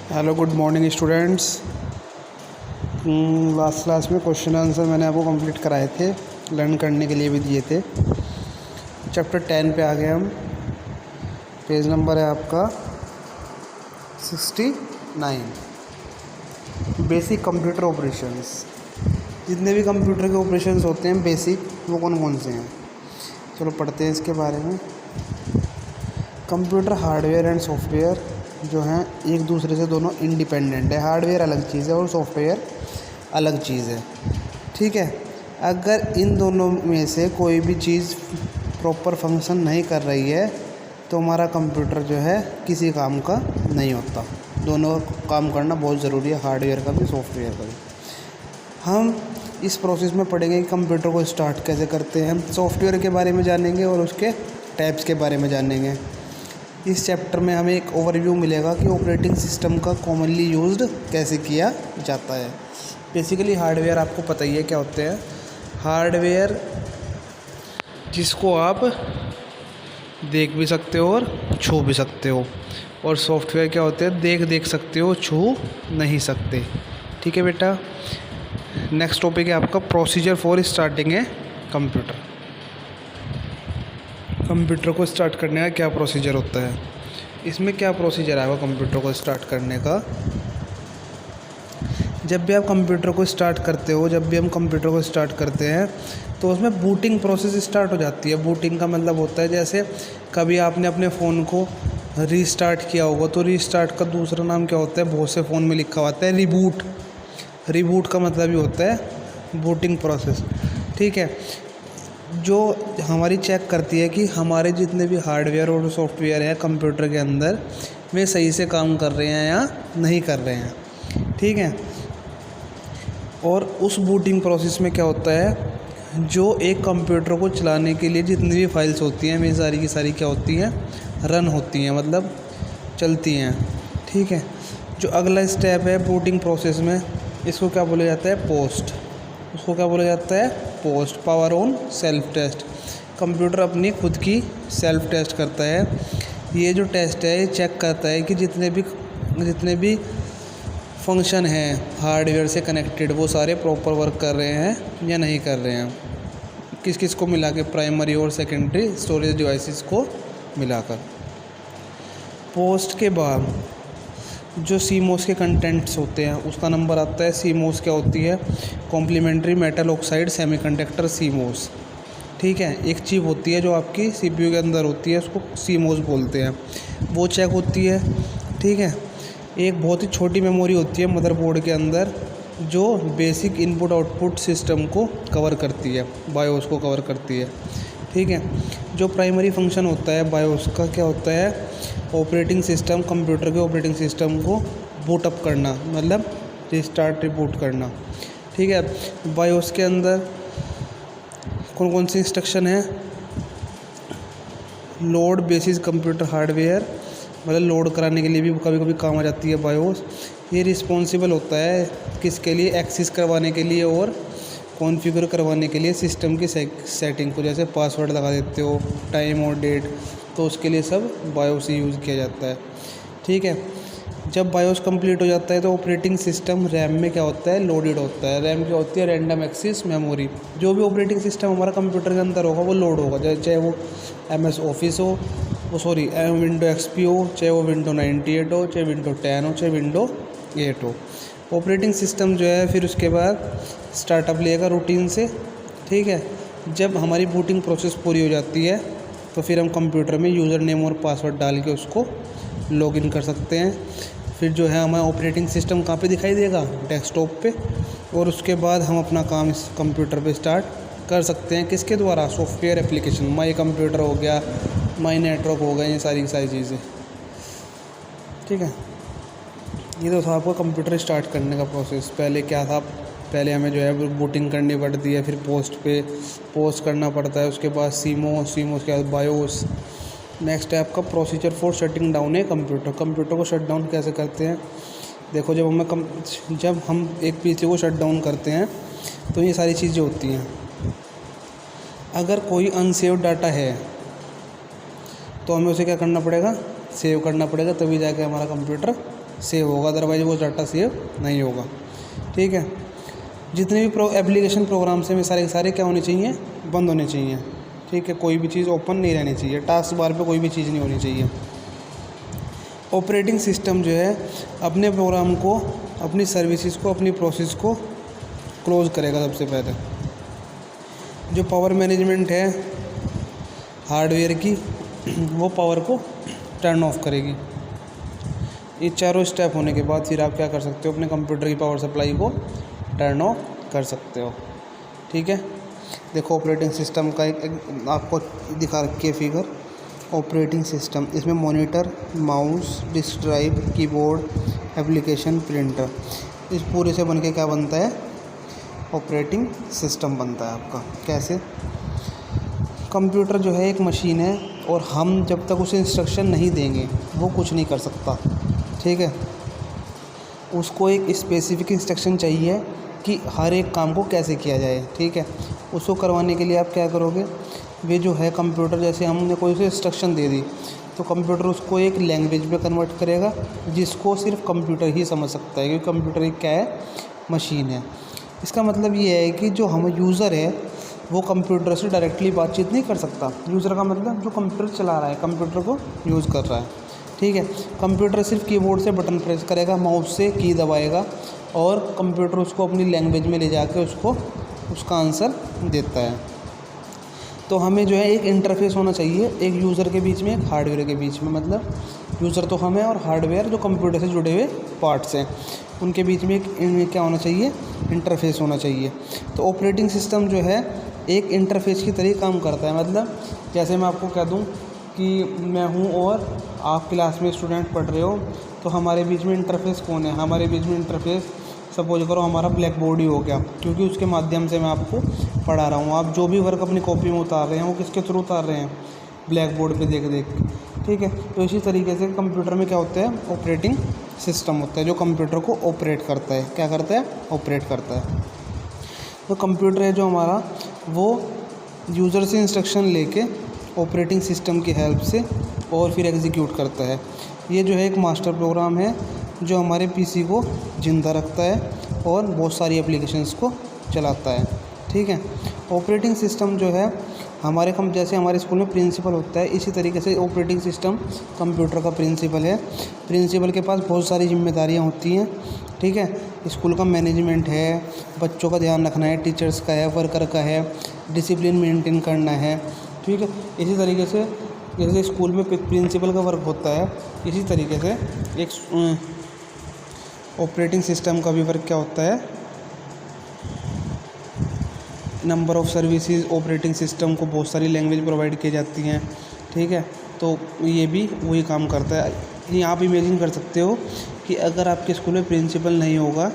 Hello good morning students. Last class में question answer मैंने आपको कंप्लीट कराए थे, लर्न करने के लिए भी दिए थे। चैप्टर 10 पे आ गए हम। पेज नंबर है आपका 69। Basic computer operations. जितने भी कंप्यूटर के ऑपरेशंस होते हैं बेसिक, वो कौन कौन से हैं, चलो पढ़ते हैं इसके बारे में। कंप्यूटर हार्डवेयर एंड सॉफ्टवेयर जो हैं एक दूसरे से दोनों इंडिपेंडेंट है। हार्डवेयर अलग चीज़ है और सॉफ्टवेयर अलग चीज़ है, ठीक है। अगर इन दोनों में से कोई भी चीज़ प्रॉपर फंक्शन नहीं कर रही है तो हमारा कंप्यूटर जो है किसी काम का नहीं होता। दोनों काम करना बहुत ज़रूरी है, हार्डवेयर का भी सॉफ्टवेयर का भी। हम इस प्रोसेस में पढ़ेंगे कि कंप्यूटर को स्टार्ट कैसे करते हैं, सॉफ्टवेयर के बारे में जानेंगे और उसके टाइप्स के बारे में जानेंगे। इस चैप्टर में हमें एक ओवरव्यू मिलेगा कि ऑपरेटिंग सिस्टम का कॉमनली यूज्ड कैसे किया जाता है। बेसिकली हार्डवेयर आपको पता ही है क्या होते हैं। हार्डवेयर जिसको आप देख भी सकते हो और छू भी सकते हो, और सॉफ्टवेयर क्या होते हैं, देख सकते हो, छू नहीं सकते, ठीक है बेटा। नेक्स्ट टॉपिक है आपका procedure for starting A computer. Computer को स्टार्ट करने का क्या प्रोसीजर होता है, इसमें क्या प्रोसीजर आएगा कंप्यूटर को स्टार्ट करने का। जब भी आप कंप्यूटर को स्टार्ट करते हो, जब भी हम कंप्यूटर को स्टार्ट करते हैं तो उसमें बूटिंग प्रोसेस स्टार्ट हो जाती है। बूटिंग का मतलब होता है जैसे कभी आपने अपने फ़ोन को रीस्टार्ट किया होगा तो रीस्टार्ट का दूसरा नाम क्या होता है, बहुत से फ़ोन में लिखा होता है रिबूट। रिबूट का मतलब ही होता है बूटिंग प्रोसेस, ठीक है, जो हमारी चेक करती है कि हमारे जितने भी हार्डवेयर और सॉफ्टवेयर है कंप्यूटर के अंदर वे सही से काम कर रहे हैं या नहीं कर रहे हैं, ठीक है। और उस बूटिंग प्रोसेस में क्या होता है, जो एक कंप्यूटर को चलाने के लिए जितनी भी फाइल्स होती हैं वे सारी की सारी क्या होती हैं, रन होती हैं, मतलब चलती हैं, ठीक है। जो अगला स्टेप है बूटिंग प्रोसेस में, इसको क्या बोला जाता है, पोस्ट। उसको क्या बोला जाता है, post. Power on self test. Computer अपनी खुद की सेल्फ टेस्ट करता है। ये जो टेस्ट है ये चेक करता है कि जितने भी फंक्शन हैं हार्डवेयर से कनेक्टेड वो सारे प्रॉपर वर्क कर रहे हैं या नहीं कर रहे हैं, किस किस को मिला के, प्राइमरी और सेकेंडरी स्टोरेज डिवाइसेस को मिलाकर। पोस्ट के बाद जो सीमोस के कंटेंट्स होते हैं उसका नंबर आता है। सीमोस क्या होती है, complementary metal oxide semiconductor CMOS, ठीक है। एक चिप होती है जो आपकी सीपीयू के अंदर होती है, उसको सीमोस बोलते हैं, वो चेक होती है, ठीक है। एक बहुत ही छोटी मेमोरी होती है मदरबोर्ड के अंदर जो बेसिक इनपुट आउटपुट सिस्टम को कवर करती है, बायोस को कवर करती है, ठीक है। जो प्राइमरी फंक्शन होता है बायोस का क्या होता है, ऑपरेटिंग सिस्टम, कंप्यूटर के ऑपरेटिंग सिस्टम को बूट अप करना, मतलब रिस्टार्ट रिबूट करना, ठीक है। बायोस के अंदर कौन कौन सी इंस्ट्रक्शन है, लोड बेसिस कंप्यूटर हार्डवेयर, मतलब लोड कराने के लिए भी कभी कभी काम आ जाती है बायोस। ये रिस्पॉन्सिबल होता है किसके लिए, एक्सेस करवाने के लिए और कॉन्फ़िगर करवाने के लिए सिस्टम की सेटिंग को, जैसे पासवर्ड लगा देते हो, टाइम और डेट, तो उसके लिए सब बायोस ही यूज़ किया जाता है, ठीक है। जब बायोस कंप्लीट हो जाता है तो ऑपरेटिंग सिस्टम रैम में क्या होता है, लोडेड होता है। रैम क्या होती है, रैंडम एक्सेस मेमोरी। जो भी ऑपरेटिंग सिस्टम हमारा कंप्यूटर के अंदर होगा वो लोड होगा, चाहे वो MS ऑफिस हो, विंडो XP हो, चाहे वो विंडो 98 हो, चाहे विंडो 10 हो, चाहे विंडो 8 हो। ऑपरेटिंग सिस्टम जो है फिर उसके बाद स्टार्टअप लेगा रूटीन से, ठीक है। जब हमारी बूटिंग प्रोसेस पूरी हो जाती है तो फिर हम कंप्यूटर में यूज़र नेम और पासवर्ड डाल के उसको लॉगिन कर सकते हैं। फिर जो है हमारा ऑपरेटिंग सिस्टम कहाँ पे दिखाई देगा, डेस्कटॉप पे, और उसके बाद हम अपना काम इस कंप्यूटर पे स्टार्ट कर सकते हैं। किसके द्वारा, सॉफ्टवेयर एप्लीकेशन, माई कंप्यूटर हो गया, माई नेटवर्क हो गया, ये सारी चीज़ें, ठीक है। ये तो था आपको कंप्यूटर स्टार्ट करने का प्रोसेस। पहले क्या था, पहले हमें जो है बूटिंग करनी पड़ती है, फिर पोस्ट करना पड़ता है, उसके बाद सीमोस के बाद बायोस। नेक्स्ट है आपका procedure for shutting down a computer. Computer को शट डाउन कैसे करते हैं, देखो जब हम एक PC को शट डाउन करते हैं तो ये सारी चीज़ें होती हैं। अगर कोई अनसेव्ड डाटा है तो हमें उसे क्या करना पड़ेगा, सेव करना पड़ेगा, तभी जाके हमारा कंप्यूटर सेव होगा, अदरवाइज वो डाटा सेव नहीं होगा। ठीक है, जितने भी एप्लीकेशन प्रोग्राम्स हैं सारे के सारे क्या होने चाहिए, बंद होने चाहिए। ठीक है, कोई भी चीज़ ओपन नहीं रहनी चाहिए, टास्क बार पे कोई भी चीज़ नहीं होनी चाहिए। ऑपरेटिंग सिस्टम जो है अपने प्रोग्राम को, अपनी सर्विसेज को, अपनी प्रोसेस को क्लोज़ करेगा। सबसे पहले जो पावर मैनेजमेंट है हार्डवेयर की, वो पावर को टर्न ऑफ करेगी। ये चारों स्टेप होने के बाद फिर आप क्या कर सकते हो, अपने कंप्यूटर की पावर सप्लाई को टर्न ऑफ कर सकते हो। ठीक है, देखो ऑपरेटिंग सिस्टम का एक आपको दिखा रखी है फिगर। ऑपरेटिंग सिस्टम, इसमें monitor, mouse, disk drive, keyboard, application, printer, इस पूरे से बनके क्या बनता है, ऑपरेटिंग सिस्टम बनता है आपका। कैसे, कंप्यूटर जो है एक मशीन है और हम जब तक उसे इंस्ट्रक्शन नहीं देंगे वो कुछ नहीं कर सकता। ठीक है, उसको एक स्पेसिफिक इंस्ट्रक्शन चाहिए कि हर एक काम को कैसे किया जाए। ठीक है, उसको करवाने के लिए आप क्या करोगे, वे जो है कंप्यूटर, जैसे हमने कोई उसे इंस्ट्रक्शन दे दी तो कंप्यूटर उसको एक लैंग्वेज में कन्वर्ट करेगा जिसको सिर्फ कंप्यूटर ही समझ सकता है, क्योंकि कंप्यूटर एक क्या है, मशीन है। इसका मतलब ये है कि जो हम यूज़र है वो कंप्यूटर से डायरेक्टली बातचीत नहीं कर सकता। यूज़र का मतलब जो कंप्यूटर चला रहा है, कंप्यूटर को यूज़ कर रहा है। ठीक है, कंप्यूटर सिर्फ कीबोर्ड से बटन प्रेस करेगा, माउस से की दबाएगा और कंप्यूटर उसको अपनी लैंग्वेज में ले जाके उसको उसका आंसर देता है। तो हमें जो है एक इंटरफेस होना चाहिए, एक यूज़र के बीच में, एक हार्डवेयर के बीच में। मतलब यूज़र तो हम हैं और हार्डवेयर जो कंप्यूटर से जुड़े हुए पार्ट्स हैं, उनके बीच में एक क्या होना चाहिए, इंटरफेस होना चाहिए। तो ऑपरेटिंग सिस्टम जो है एक इंटरफेस की तरह काम करता है। मतलब जैसे मैं आपको कह दूं कि मैं हूं और आप क्लास में स्टूडेंट पढ़ रहे हो, तो हमारे बीच में इंटरफेस कौन है, हमारे बीच में इंटरफेस सपोज करो हमारा ब्लैक बोर्ड ही हो गया, क्योंकि उसके माध्यम से मैं आपको पढ़ा रहा हूँ। आप जो भी वर्क अपनी कॉपी में उतार रहे हैं वो किसके थ्रू उतार रहे हैं, ब्लैक बोर्ड पे देख देख के। ठीक है, तो इसी तरीके से कंप्यूटर में क्या होता है, ऑपरेटिंग सिस्टम होता है जो कंप्यूटर को ऑपरेट करता है। क्या करता है, ऑपरेट करता है। तो कंप्यूटर है जो हमारा, वो यूज़र से इंस्ट्रक्शन लेके ऑपरेटिंग सिस्टम की हेल्प से और फिर एग्जीक्यूट करता है। ये जो है एक मास्टर प्रोग्राम है जो हमारे पीसी को ज़िंदा रखता है और बहुत सारी एप्लीकेशंस को चलाता है। ठीक है, ऑपरेटिंग सिस्टम जो है हमारे जैसे हमारे स्कूल में प्रिंसिपल होता है, इसी तरीके से ऑपरेटिंग सिस्टम कंप्यूटर का प्रिंसिपल है। प्रिंसिपल के पास बहुत सारी जिम्मेदारियां होती हैं। ठीक है, स्कूल का मैनेजमेंट है, बच्चों का ध्यान रखना है, टीचर्स का है, वर्कर का है, डिसिप्लिन मेंटेन करना है। ठीक है, इसी तरीके से जैसे स्कूल में प्रिंसिपल का वर्क होता है, इसी तरीके से एक ऑपरेटिंग सिस्टम का भी वर्क क्या होता है, number of services operating system को बहुत सारी लैंग्वेज प्रोवाइड की जाती हैं। ठीक है, तो ये भी वही काम करता है। ये आप इमेजिन कर सकते हो कि अगर आपके स्कूल में प्रिंसिपल नहीं होगा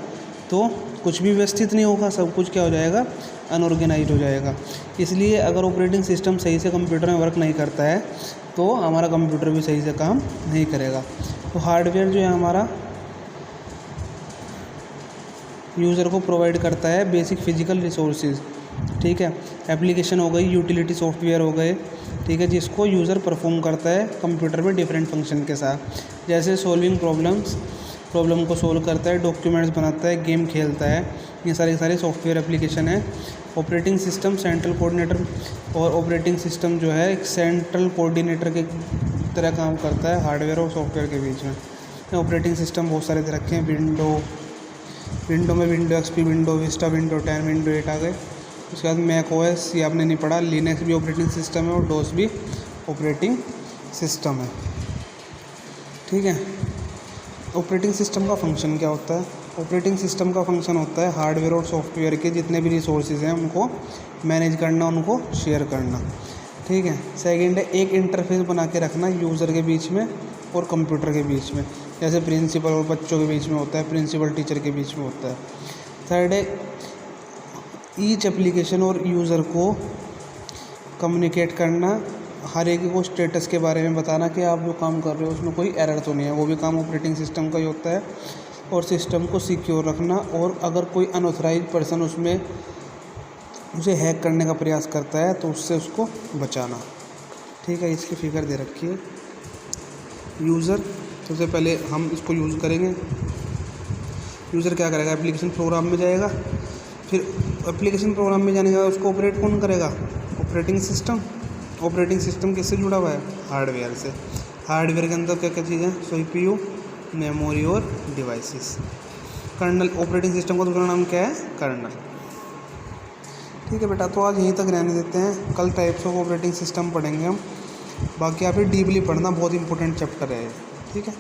तो कुछ भी व्यवस्थित नहीं होगा, सब कुछ क्या हो जाएगा, अनऑर्गेनाइज हो जाएगा। इसलिए अगर ऑपरेटिंग सिस्टम सही से कंप्यूटर में वर्क नहीं करता है तो हमारा कंप्यूटर भी सही से काम नहीं करेगा। तो हार्डवेयर जो है हमारा यूज़र को प्रोवाइड करता है बेसिक फिजिकल रिसोर्सेज। ठीक है, एप्लीकेशन हो गई, यूटिलिटी सॉफ्टवेयर हो गए। ठीक है, जिसको यूज़र परफॉर्म करता है कंप्यूटर में डिफरेंट फंक्शन के साथ, जैसे सॉल्विंग प्रॉब्लम को सोल्व करता है, डॉक्यूमेंट्स बनाता है, गेम खेलता है। ये सारे सॉफ्टवेयर एप्लीकेशन है। ऑपरेटिंग सिस्टम सेंट्रल कोऑर्डिनेटर, और ऑपरेटिंग सिस्टम जो है एक सेंट्रल कोऑर्डिनेटर के तरह काम करता है हार्डवेयर और सॉफ्टवेयर के बीच में। ऑपरेटिंग सिस्टम बहुत सारे दे रखे हैं, विंडो में window XP, window Vista, window 10, window 8 आ गए। उसके बाद मैक ओएस, ये आपने नहीं पढ़ा, लिनक्स भी ऑपरेटिंग सिस्टम है और डोस भी ऑपरेटिंग सिस्टम है। ठीक है, ऑपरेटिंग सिस्टम का फंक्शन क्या होता है, ऑपरेटिंग सिस्टम का फंक्शन होता है हार्डवेयर और सॉफ्टवेयर के जितने भी रिसोर्सेज हैं उनको मैनेज करना, उनको शेयर करना। ठीक है, सेकंड है एक इंटरफेस बना के रखना यूज़र के बीच में और कंप्यूटर के बीच में, जैसे प्रिंसिपल और बच्चों के बीच में होता है, प्रिंसिपल टीचर के बीच में होता है। थर्ड है ईच एप्लीकेशन और यूज़र को कम्युनिकेट करना, हर एक को स्टेटस के बारे में बताना कि आप जो काम कर रहे हो उसमें कोई एरर तो नहीं है, वो भी काम ऑपरेटिंग सिस्टम का ही होता है। और सिस्टम को सिक्योर रखना, और अगर कोई अनऑथराइज्ड पर्सन उसमें उसे हैक करने का प्रयास करता है तो उससे उसको बचाना। ठीक है, इसकी फिगर दे रखी है। यूज़र सबसे पहले हम इसको यूज़ करेंगे। यूज़र क्या करेगा, एप्लीकेशन प्रोग्राम में जाएगा, फिर एप्लीकेशन प्रोग्राम में जाने के बाद उसको ऑपरेट कौन करेगा, ऑपरेटिंग सिस्टम। ऑपरेटिंग सिस्टम किससे जुड़ा हुआ है, हार्डवेयर से। हार्डवेयर के अंदर क्या क्या चीज़ें, CPU, मेमोरी और डिवाइसेस। कर्नल, ऑपरेटिंग सिस्टम का दूसरा नाम क्या है, कर्नल। ठीक है बेटा, तो आज यहीं तक रहने देते हैं। कल टाइप्स ऑफ ऑपरेटिंग सिस्टम पढ़ेंगे हम। बाकी आप डीपली पढ़ना, बहुत इंपॉर्टेंट चैप्टर है, ठीक है।